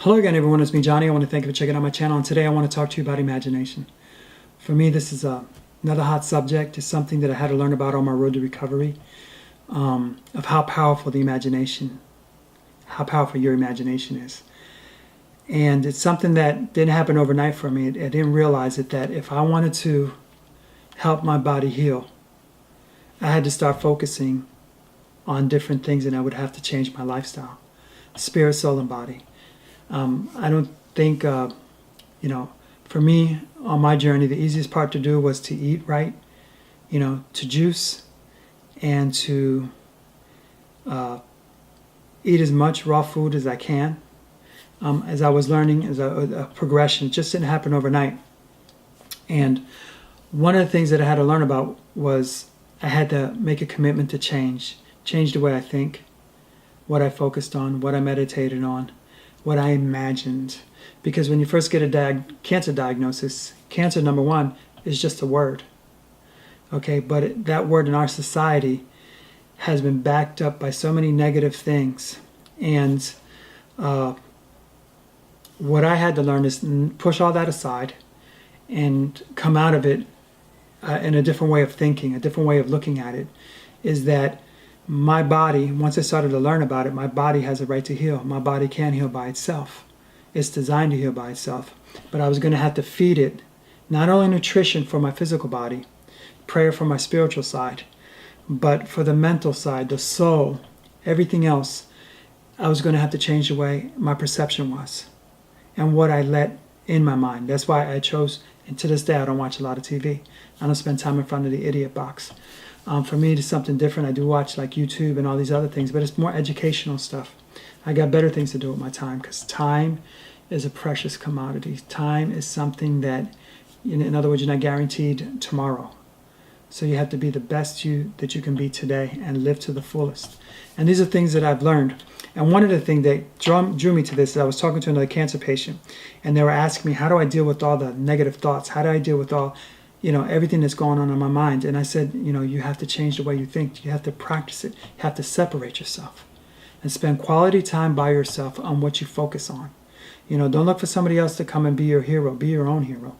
Hello again, everyone. It's me, Johnny. I want to thank you for checking out my channel. And today I want to talk to you about imagination. For me, this is another hot subject. It's something that I had to learn about on my road to recovery, of how powerful how powerful your imagination is. And it's something that didn't happen overnight for me. I didn't realize it, that if I wanted to help my body heal, I had to start focusing on different things, and I would have to change my lifestyle, spirit, soul, and body. I don't think, for me, on my journey, the easiest part to do was to eat right, to juice, and to eat as much raw food as I can. As I was learning, as a progression, it just didn't happen overnight. And one of the things that I had to learn about was I had to make a commitment to change the way I think, what I focused on, what I meditated on, what I imagined. Because when you first get a cancer diagnosis, cancer, number one, is just a word. Okay, but that word in our society has been backed up by so many negative things. And what I had to learn is push all that aside and come out of it in a different way of thinking, a different way of looking at it, is that my body, once I started to learn about it, my body has a right to heal. My body can heal by itself. It's designed to heal by itself. But I was going to have to feed it not only nutrition for my physical body, prayer for my spiritual side, but for the mental side, the soul, everything else. I was going to have to change the way my perception was and what I let in my mind. That's why I chose, and to this day I don't watch a lot of TV. I don't spend time in front of the idiot box. For me, it's something different. I do watch like YouTube and all these other things, but it's more educational stuff. I got better things to do with my time, because time is a precious commodity. Time is something that, in other words, you're not guaranteed tomorrow. So you have to be the best you that you can be today and live to the fullest. And these are things that I've learned. And one of the things that drew me to this is I was talking to another cancer patient, and they were asking me, how do I deal with all the negative thoughts? How do I deal with all everything that's going on in my mind? And I said, you have to change the way you think. You have to practice it. You have to separate yourself and spend quality time by yourself on what you focus on. Don't look for somebody else to come and be your hero. Be your own hero.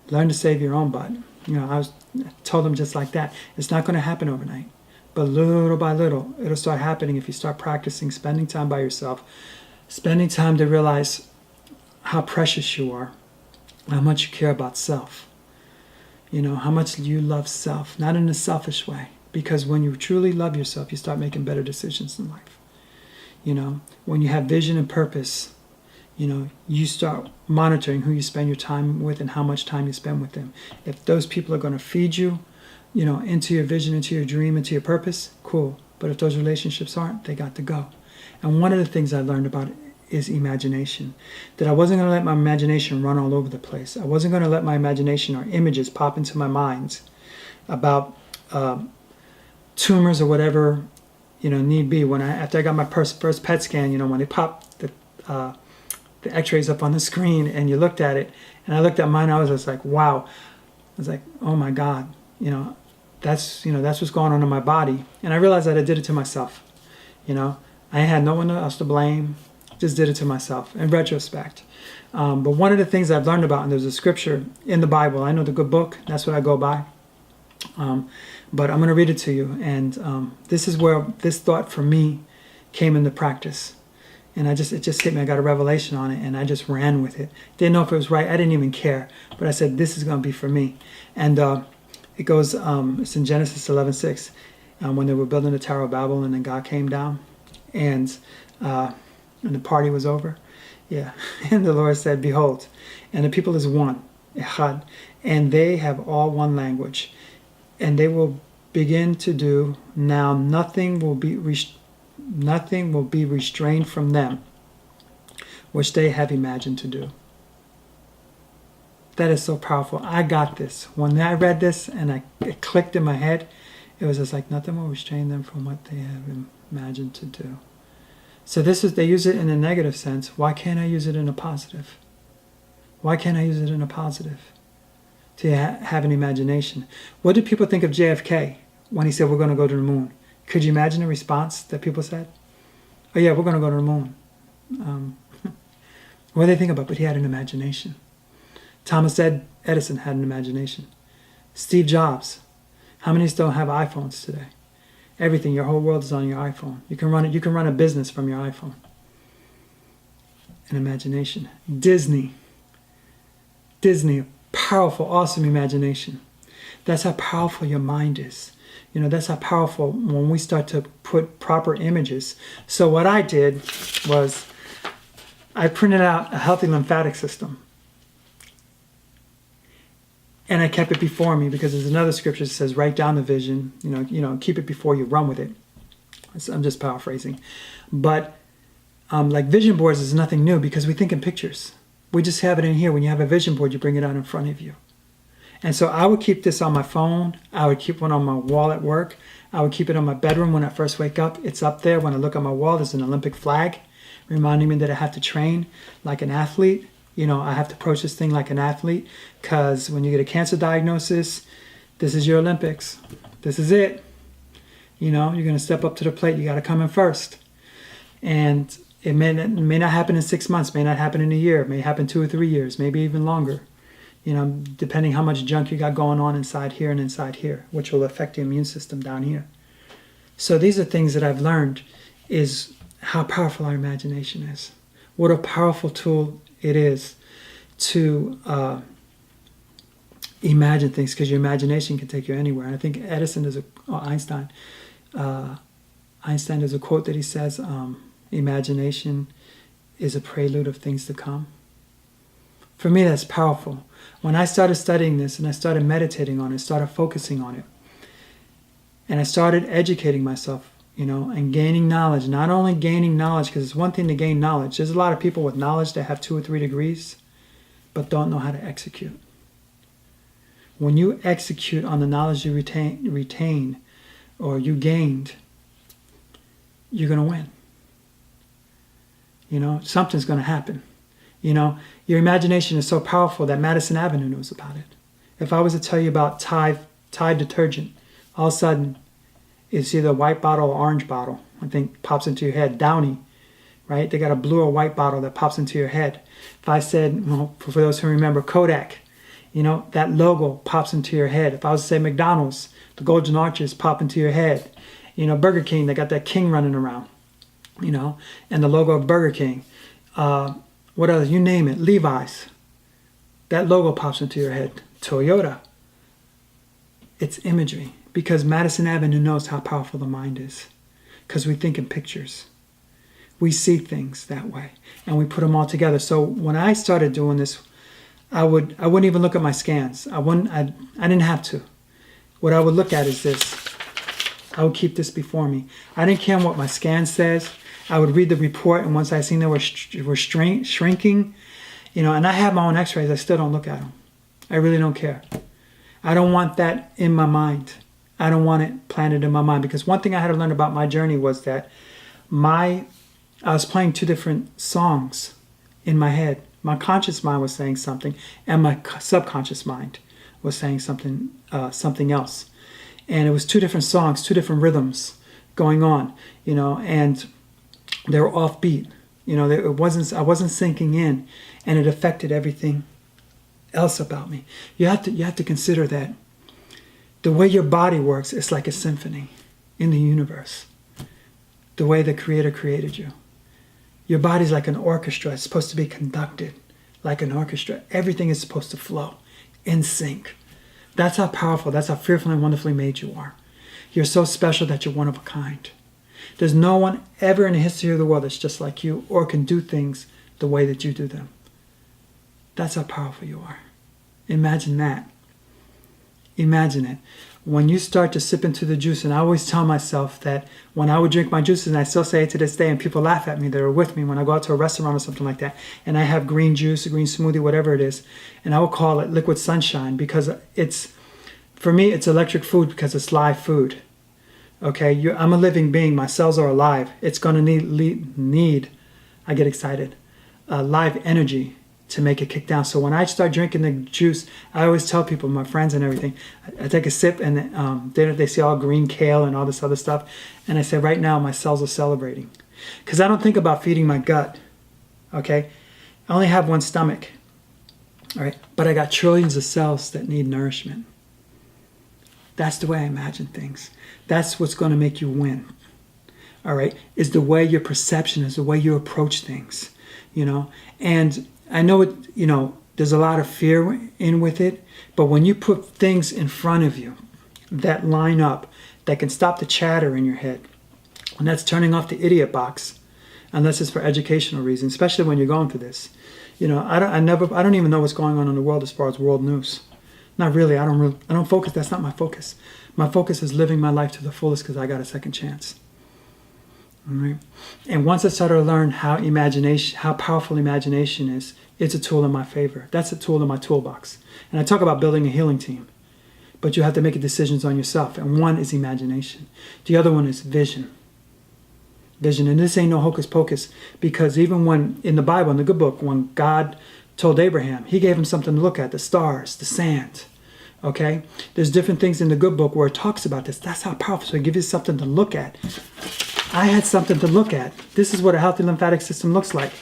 Learn to save your own butt. I told them just like that. It's not going to happen overnight. But little by little, it'll start happening if you start practicing, spending time by yourself, spending time to realize how precious you are, how much you care about self. How much you love self, not in a selfish way. Because when you truly love yourself, you start making better decisions in life. When you have vision and purpose, you start monitoring who you spend your time with and how much time you spend with them. If those people are going to feed you, into your vision, into your dream, into your purpose, cool. But if those relationships aren't, they got to go. And one of the things I learned about it is imagination. That I wasn't going to let my imagination run all over the place. I wasn't going to let my imagination or images pop into my mind about tumors or whatever need be. After I got my first PET scan, when they popped the x-rays up on the screen and you looked at it, and I looked at mine, I was just like, wow. I was like, oh my God, that's what's going on in my body. And I realized that I did it to myself. I had no one else to blame. Just did it to myself in retrospect. But one of the things I've learned about, and there's a scripture in the Bible, I know the good book, that's what I go by. But I'm going to read it to you. And this is where this thought for me came into practice. And it just hit me. I got a revelation on it, and I just ran with it. Didn't know if it was right. I didn't even care. But I said, this is going to be for me. And it goes, it's in Genesis 11:6, when they were building the Tower of Babel, and then God came down, and the party was over. Yeah. And the Lord said, behold, and the people is one, echad, and they have all one language. And they will begin to do, now nothing will be restrained from them, which they have imagined to do. That is so powerful. I got this. When I read this and it clicked in my head, it was just like, nothing will restrain them from what they have imagined to do. So they use it in a negative sense. Why can't I use it in a positive? Why can't I use it in a positive? To have an imagination. What did people think of JFK when he said we're going to go to the moon? Could you imagine the response that people said? Oh yeah, we're going to go to the moon. What do they think about? But he had an imagination. Thomas Edison had an imagination. Steve Jobs. How many still have iPhones today? Everything, your whole world is on your iPhone. You can run it. You can run a business from your iPhone. An imagination. Disney, powerful, awesome imagination. That's how powerful your mind is. You know, that's how powerful when we start to put proper images. So what I did was I printed out a healthy lymphatic system. And I kept it before me because there's another scripture that says, write down the vision, keep it before you, run with it. I'm just paraphrasing. But like vision boards is nothing new because we think in pictures. We just have it in here. When you have a vision board, you bring it out in front of you. And so I would keep this on my phone. I would keep one on my wall at work. I would keep it on my bedroom when I first wake up. It's up there. When I look on my wall, there's an Olympic flag reminding me that I have to train like an athlete. I have to approach this thing like an athlete because when you get a cancer diagnosis, this is your Olympics. This is it. You're going to step up to the plate. You got to come in first. And it may not happen in 6 months, may not happen in a year, it may happen 2 or 3 years, maybe even longer. Depending how much junk you got going on inside here and inside here, which will affect the immune system down here. So these are things that I've learned is how powerful our imagination is. What a powerful tool it is to imagine things, because your imagination can take you anywhere. And I think Einstein there's a quote that he says, imagination is a prelude of things to come. For me, that's powerful. When I started studying this and I started meditating on it, started focusing on it, and I started educating myself, and gaining knowledge. Not only gaining knowledge, because it's one thing to gain knowledge. There's a lot of people with knowledge that have 2 or 3 degrees, but don't know how to execute. When you execute on the knowledge you retain or you gained, you're going to win. Something's going to happen. Your imagination is so powerful that Madison Avenue knows about it. If I was to tell you about Tide detergent, all of a sudden, it's either a white bottle or orange bottle, I think, pops into your head. Downy, right? They got a blue or white bottle that pops into your head. If I said, for those who remember Kodak, that logo pops into your head. If I was to say McDonald's, the golden arches pop into your head. Burger King, they got that king running around, and the logo of Burger King. What else? You name it. Levi's. That logo pops into your head. Toyota. It's imagery. Because Madison Avenue knows how powerful the mind is. Because we think in pictures. We see things that way. And we put them all together. So when I started doing this, I wouldn't even look at my scans. I didn't have to. What I would look at is this. I would keep this before me. I didn't care what my scan says. I would read the report, and once I seen they were shrinking, and I have my own x-rays, I still don't look at them. I really don't care. I don't want that in my mind. I don't want it planted in my mind, because one thing I had to learn about my journey was that I was playing 2 different songs in my head. My conscious mind was saying something, and my subconscious mind was saying something else. And it was 2 different songs, 2 different rhythms going on, and they were offbeat. I wasn't sinking in, and it affected everything else about me. You have to consider that the way your body works is like a symphony in the universe. The way the Creator created you. Your body's like an orchestra. It's supposed to be conducted like an orchestra. Everything is supposed to flow in sync. That's how powerful, that's how fearfully and wonderfully made you are. You're so special that you're one of a kind. There's no one ever in the history of the world that's just like you or can do things the way that you do them. That's how powerful you are. Imagine that. Imagine it. When you start to sip into the juice, and I always tell myself that when I would drink my juices, and I still say it to this day, and people laugh at me that are with me when I go out to a restaurant or something like that, and I have green juice, a green smoothie, whatever it is, and I will call it liquid sunshine because for me, it's electric food because it's live food. Okay, I'm a living being. My cells are alive. It's going to need, I get excited, live energy to make it kick down. So when I start drinking the juice, I always tell people, my friends and everything, I take a sip and they see all green kale and all this other stuff. And I say, right now, my cells are celebrating. Because I don't think about feeding my gut. Okay? I only have one stomach, all right? But I got trillions of cells that need nourishment. That's the way I imagine things. That's what's going to make you win, all right? Is the way your perception is, the way you approach things, you know? And I know it, you know, there's a lot of fear in with it, but when you put things in front of you that line up, that can stop the chatter in your head, and that's turning off the idiot box, unless it's for educational reasons, especially when you're going through this. You know, I don't even know what's going on in the world as far as world news. Not really. I don't focus. That's not my focus. My focus is living my life to the fullest because I got a second chance. All right. And once I started to learn how powerful imagination is, it's a tool in my favor. That's a tool in my toolbox. And I talk about building a healing team, but you have to make decisions on yourself. And one is imagination. The other one is vision. Vision. And this ain't no hocus pocus, because even when in the Bible, in the good book, when God told Abraham, he gave him something to look at, the stars, the sand. Okay? There's different things in the good book where it talks about this. That's how powerful. So it gives you something to look at. I had something to look at. This is what a healthy lymphatic system looks like.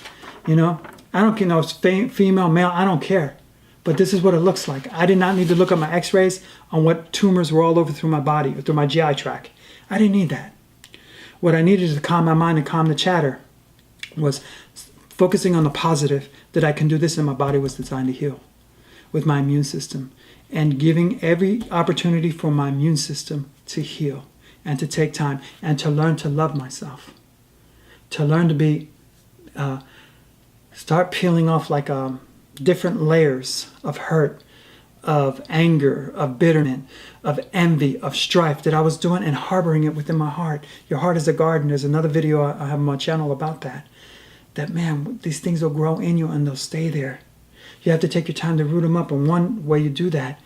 You know, I don't care, it's female, male, I don't care. But this is what it looks like. I did not need to look at my x-rays on what tumors were all over through my body, or through my GI tract. I didn't need that. What I needed to calm my mind and calm the chatter was focusing on the positive, that I can do this and my body was designed to heal with my immune system, and giving every opportunity for my immune system to heal and to take time and to learn to love myself, to learn to be, start peeling off like different layers of hurt, of anger, of bitterness, of envy, of strife that I was doing and harboring it within my heart. Your heart is a garden. There's another video I have on my channel about that. That, man, these things will grow in you and they'll stay there. You have to take your time to root them up. And one way you do that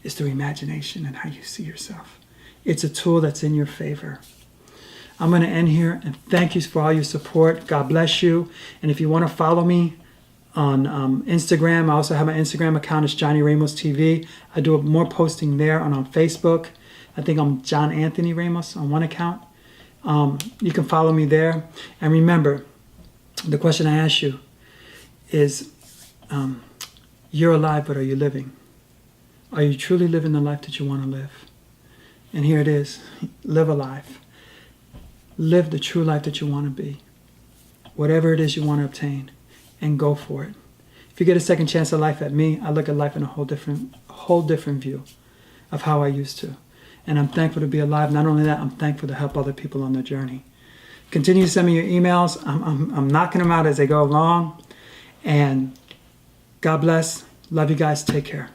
is through imagination and how you see yourself. It's a tool that's in your favor. I'm going to end here, and thank you for all your support. God bless you. And if you want to follow me on Instagram, I also have my Instagram account. It's Johnny Ramos TV. I do more posting there, and on Facebook. I think I'm John Anthony Ramos on one account. You can follow me there. And remember, the question I ask you is, you're alive, but are you living? Are you truly living the life that you want to live? And here it is. Live alive. Live the true life that you want to be. Whatever it is you want to obtain, and go for it. If you get a second chance at life at me, I look at life in a whole different view of how I used to. And I'm thankful to be alive. Not only that, I'm thankful to help other people on their journey. Continue to send me your emails. I'm knocking them out as they go along. And God bless. Love you guys. Take care.